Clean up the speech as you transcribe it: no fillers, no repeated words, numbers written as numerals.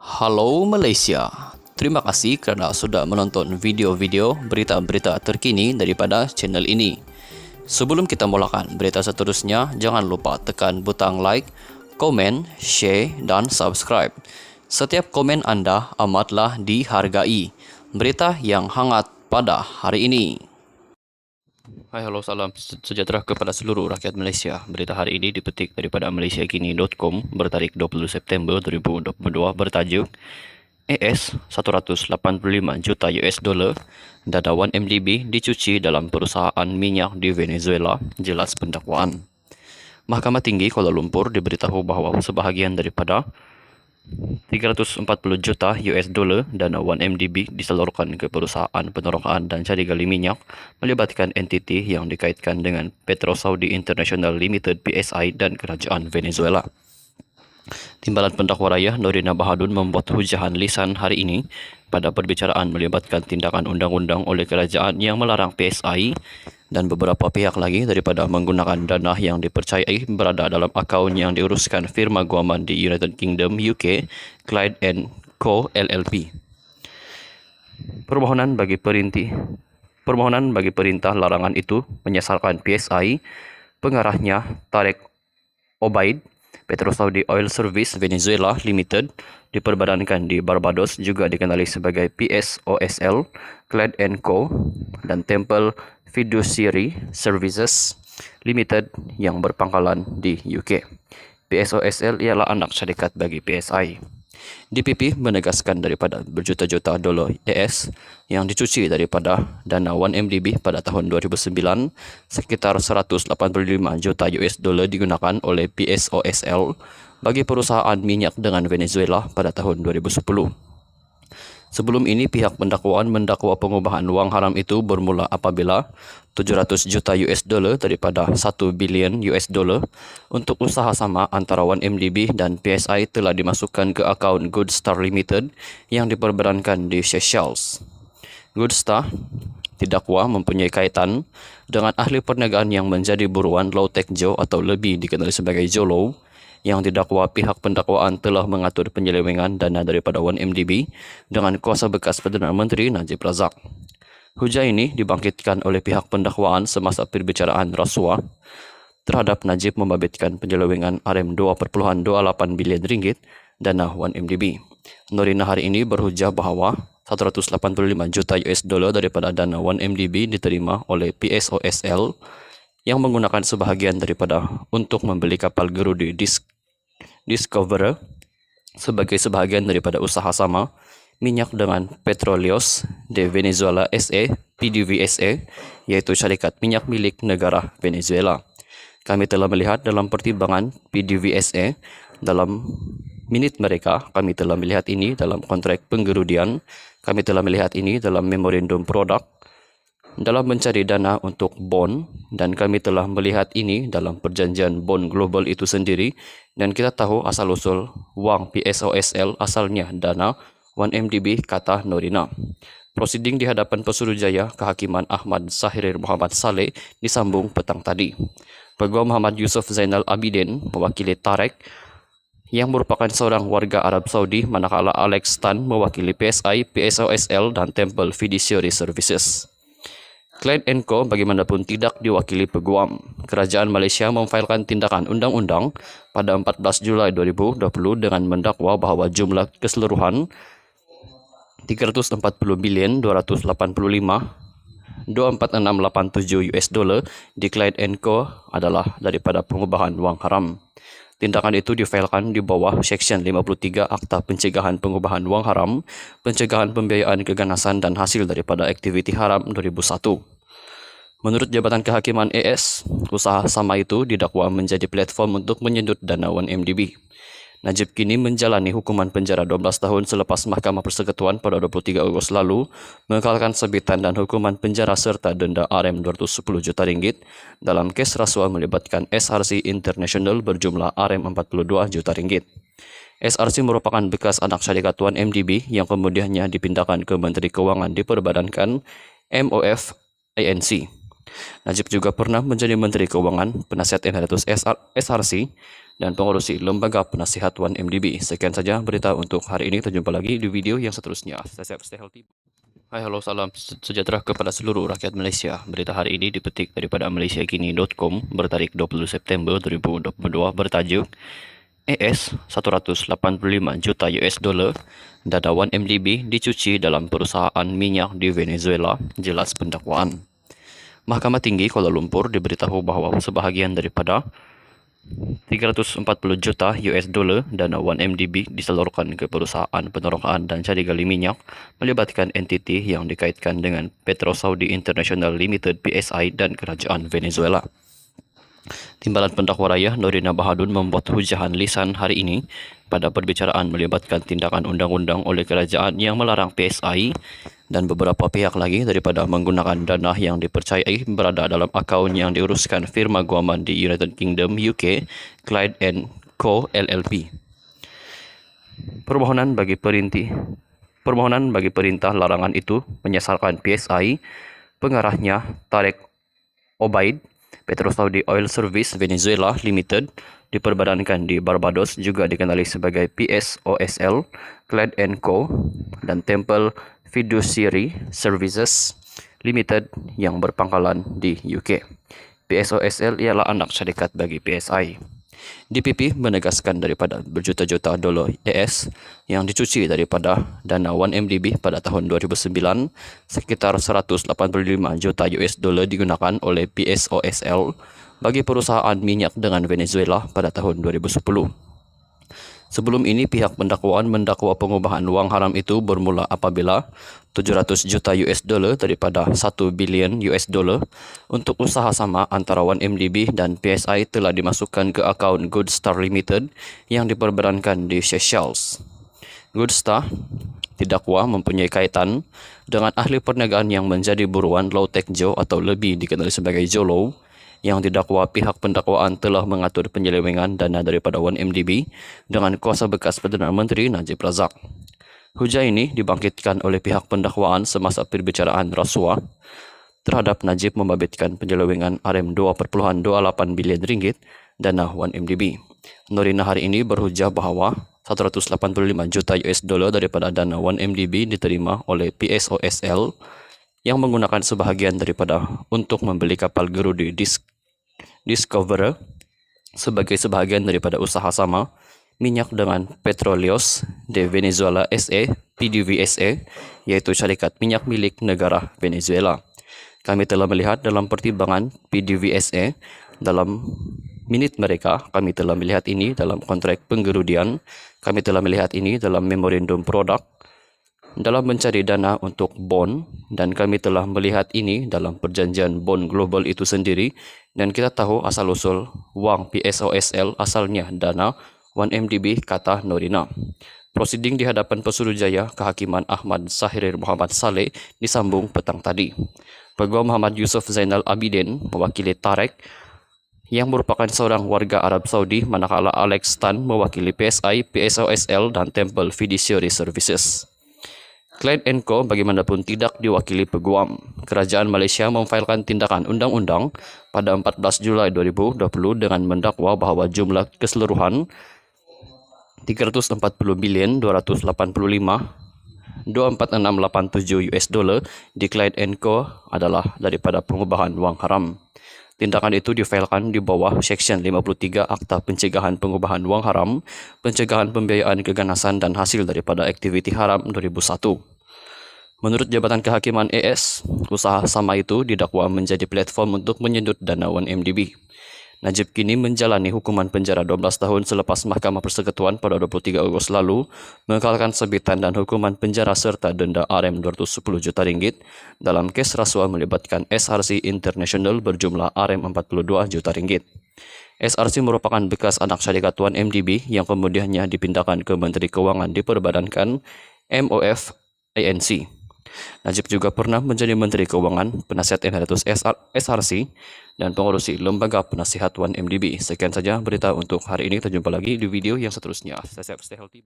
Halo Malaysia, terima kasih kerana sudah menonton video-video berita-berita terkini daripada channel ini. Sebelum kita mulakan berita seterusnya, jangan lupa tekan butang like, komen, share dan subscribe. Setiap komen anda amatlah dihargai. Berita yang hangat pada hari ini. Hai, halo, salam sejahtera kepada seluruh rakyat Malaysia. Berita hari ini dipetik daripada malaysiakini.com bertarikh 20 September 2022 bertajuk AS 185 juta US dollar dana 1MDB dicuci dalam perusahaan minyak di Venezuela, jelas pendakwaan. Mahkamah Tinggi Kuala Lumpur diberitahu bahawa sebahagian daripada 340 juta US dollar dana 1MDB disalurkan ke perusahaan penerokaan dan cari gali minyak melibatkan entiti yang dikaitkan dengan Petro Saudi International Limited PSI dan kerajaan Venezuela. Timbalan pendakwa raya Nordina Bahadun membuat hujahan lisan hari ini pada perbicaraan melibatkan tindakan undang-undang oleh kerajaan yang melarang PSI dan beberapa pihak lagi daripada menggunakan dana yang dipercayai berada dalam akaun yang diuruskan firma guaman di United Kingdom UK, Clyde & Co LLP. Permohonan bagi perintah larangan itu menyasarkan PSI, pengarahnya Tarek Obaid, Petro Saudi Oil Service Venezuela Limited diperbadankan di Barbados, juga dikenali sebagai PSOSL, Clyde & Co, dan Temple Fiduciary Services Limited yang berpangkalan di UK. PSOSL ialah anak syarikat bagi PSI. DPP menegaskan daripada berjuta-juta dolar AS yang dicuci daripada dana 1MDB pada tahun 2009, sekitar 185 juta US dollar digunakan oleh PSOSL bagi perusahaan minyak dengan Venezuela pada tahun 2010. Sebelum ini, pihak pendakwaan mendakwa pengubahan wang haram itu bermula apabila 700 juta US dollar daripada 1 bilion US dollar untuk usaha sama antara 1MDB dan PSI telah dimasukkan ke akaun Goodstar Limited yang diperberankan di Seychelles. Goodstar didakwa mempunyai kaitan dengan ahli perniagaan yang menjadi buruan Low-Tech Joe atau lebih dikenali sebagai Jolo, yang didakwa pihak pendakwaan telah mengatur penyelewengan dana daripada 1MDB dengan kuasa bekas Perdana Menteri Najib Razak. Hujah ini dibangkitkan oleh pihak pendakwaan semasa perbicaraan rasuah terhadap Najib membabitkan penyelewengan RM2.28 bilion ringgit dana 1MDB. Nordina hari ini berhujah bahawa 185 juta US dollar daripada dana 1MDB diterima oleh PSOSL yang menggunakan sebahagian daripada untuk membeli kapal Gerudi Discoverer sebagai sebahagian daripada usaha sama minyak dengan Petróleos de Venezuela SA (PDVSA), iaitu syarikat minyak milik negara Venezuela. Kami telah melihat dalam pertimbangan PDVSA dalam minit mereka, kami telah melihat ini dalam kontrak penggerudian, kami telah melihat ini dalam memorandum produk dalam mencari dana untuk bond, dan kami telah melihat ini dalam perjanjian bond global itu sendiri, dan kita tahu asal-usul wang PSOSL asalnya dana 1MDB, kata Nordina. Prosiding di hadapan Pesuruhjaya Kehakiman Ahmad Sahrir Muhammad Saleh disambung petang tadi. Peguam Muhammad Yusuf Zainal Abidin mewakili Tarek yang merupakan seorang warga Arab Saudi, manakala Alex Tan mewakili PSI, PSOSL dan Temple Fiduciary Services. Clyde & Co bagaimanapun tidak diwakili peguam. Kerajaan Malaysia memfailkan tindakan undang-undang pada 14 Julai 2020 dengan mendakwa bahawa jumlah keseluruhan 340 bilion 246,87 US dollar di Clyde & Co adalah daripada pengubahan wang haram. Tindakan itu difailkan di bawah Seksyen 53 Akta Pencegahan Pengubahan Wang Haram, Pencegahan Pembiayaan Keganasan dan Hasil daripada Aktiviti Haram 2001. Menurut Jabatan Kehakiman AS, usaha sama itu didakwa menjadi platform untuk menyedut dana 1MDB. Najib kini menjalani hukuman penjara 12 tahun selepas Mahkamah Persekutuan pada 23 Ogos lalu mengekalkan sabitan dan hukuman penjara serta denda RM210 juta ringgit dalam kes rasuah melibatkan SRC International berjumlah RM42 juta ringgit. SRC merupakan bekas anak syarikat 1MDB yang kemudiannya dipindahkan ke Menteri Keuangan diperbadankan MOF ANC. Najib juga pernah menjadi Menteri Keuangan, penasihat emeritus SRC, dan pengurusi Lembaga Penasihat 1MDB. Sekian saja berita untuk hari ini. Terjumpa lagi di video yang seterusnya. Stay safe, stay healthy. Hai, halo, salam sejahtera kepada seluruh rakyat Malaysia. Berita hari ini dipetik daripada malaysiakini.com bertarik 20 September 2022 bertajuk AS 185 juta US dollar dana 1MDB dicuci dalam perusahaan minyak di Venezuela, jelas pendakwaan. Mahkamah Tinggi Kuala Lumpur diberitahu bahawa sebahagian daripada 340 juta US dollar dana 1MDB disalurkan ke perusahaan penerokaan dan cari gali minyak melibatkan entiti yang dikaitkan dengan Petro Saudi International Limited PSI dan Kerajaan Venezuela. Timbalan Pendakwa Raya Nordina Bahadun membuat hujahan lisan hari ini pada perbicaraan melibatkan tindakan undang-undang oleh kerajaan yang melarang PSI dan beberapa pihak lagi daripada menggunakan dana yang dipercayai berada dalam akaun yang diuruskan firma guaman di United Kingdom UK, Clyde & Co LLP. Permohonan bagi perintah larangan itu menyasarkan PSI, pengarahnya Tarek Obaid, Petro Saudi Oil Service Venezuela Limited, diperbadankan di Barbados, juga dikenali sebagai PSOSL, Clyde & Co, dan Temple Fiduciary Services Limited yang berpangkalan di UK. PSOSL ialah anak syarikat bagi PSI. DPP menegaskan daripada berjuta-juta dolar AS yang dicuci daripada dana 1MDB pada tahun 2009, sekitar 185 juta US dollar digunakan oleh PSOSL bagi perusahaan minyak dengan Venezuela pada tahun 2010. Sebelum ini, pihak pendakwaan mendakwa pengubahan wang haram itu bermula apabila 700 juta US dollar daripada 1 bilion US dollar untuk usaha sama antara 1MDB dan PSI telah dimasukkan ke akaun Good Star Limited yang diperberankan di Seychelles. Good Star didakwa mempunyai kaitan dengan ahli perniagaan yang menjadi buruan Low Tech Joe atau lebih dikenali sebagai Jolo, yang didakwa pihak pendakwaan telah mengatur penyelewengan dana daripada 1MDB dengan kuasa bekas Perdana Menteri Najib Razak. Hujah ini dibangkitkan oleh pihak pendakwaan semasa perbicaraan rasuah terhadap Najib membabitkan penyelewengan RM2.28 bilion ringgit dana 1MDB. Nordina hari ini berhujah bahawa 185 juta US dollar daripada dana 1MDB diterima oleh PSOSL yang menggunakan sebahagian daripada untuk membeli kapal Gerudi Discoverer sebagai sebahagian daripada usaha sama minyak dengan Petróleos de Venezuela SA (PDVSA), iaitu syarikat minyak milik negara Venezuela. Kami telah melihat dalam pertimbangan PDVSA dalam minit mereka, kami telah melihat ini dalam kontrak penggerudian, kami telah melihat ini dalam memorandum produk dalam mencari dana untuk bond, dan kami telah melihat ini dalam perjanjian bond global itu sendiri, dan kita tahu asal-usul wang PSOSL asalnya dana 1MDB, kata Nordina. Prosiding di hadapan Pesuruhjaya Kehakiman Ahmad Sahrir Muhammad Saleh disambung petang tadi. Peguam Muhammad Yusuf Zainal Abidin mewakili Tarek yang merupakan seorang warga Arab Saudi, manakala Alex Tan mewakili PSI, PSOSL dan Temple Fiduciary Services. Clyde & Co bagaimanapun tidak diwakili peguam. Kerajaan Malaysia memfailkan tindakan undang-undang pada 14 Julai 2020 dengan mendakwa bahawa jumlah keseluruhan 340 bilion 246,87 US dollar di Clyde & Co adalah daripada pengubahan wang haram. Tindakan itu difailkan di bawah Seksyen 53 Akta Pencegahan Pengubahan Wang Haram, Pencegahan Pembiayaan Keganasan dan Hasil daripada Aktiviti Haram 2001. Menurut Jabatan Kehakiman AS, usaha sama itu didakwa menjadi platform untuk menyedut dana 1MDB. Najib kini menjalani hukuman penjara 12 tahun selepas Mahkamah Persekutuan pada 23 Ogos lalu mengekalkan sebitan dan hukuman penjara serta denda RM210 juta ringgit dalam kes rasuah melibatkan SRC International berjumlah RM42 juta ringgit. SRC merupakan bekas anak syarikat 1MDB yang kemudiannya dipindahkan ke Menteri Keuangan diperbadankan MOF ANC. Najib juga pernah menjadi Menteri Keuangan, Penasihat Emeritus SRC, dan pengurusi Lembaga Penasihat 1MDB. Sekian saja berita untuk hari ini. Terjumpa lagi di video yang seterusnya. Stay safe, stay healthy.